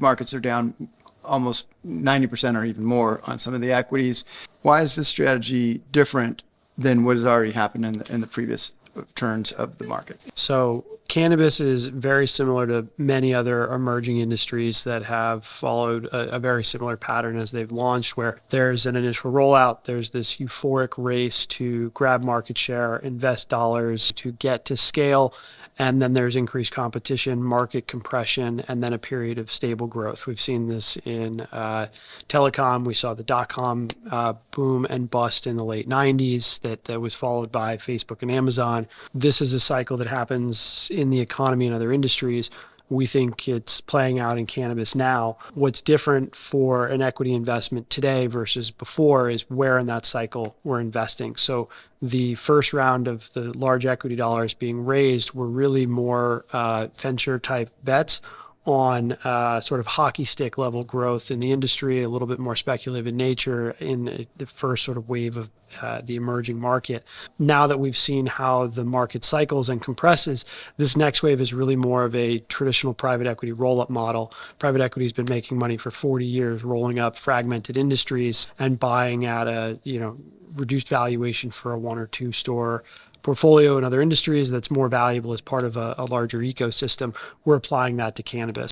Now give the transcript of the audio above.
Markets are down almost 90% or even more on some of the equities. Why is this strategy different than what has already happened in the previous turns of the market? So cannabis is very similar to many other emerging industries that have followed a very similar pattern as they've launched, where there's an initial rollout, there's this euphoric race to grab market share, invest dollars to get to scale, and then there's increased competition, market compression, and then a period of stable growth. We've seen this in telecom. We saw the dot-com boom and bust in the late 90s that was followed by Facebook and Amazon. This is a cycle that happens in the economy and other industries. We think it's playing out in cannabis now. What's different for an equity investment today versus before is where in that cycle we're investing. So the first round of the large equity dollars being raised were really more venture type bets on sort of hockey stick level growth in the industry, a little bit more speculative in nature in the first sort of wave of the emerging market. Now that we've seen how the market cycles and compresses, this next wave is really more of a traditional private equity roll-up model. Private equity has been making money for 40 years, rolling up fragmented industries and buying at a reduced valuation for a one or two store portfolio in other industries that's more valuable as part of a larger ecosystem. We're applying that to cannabis.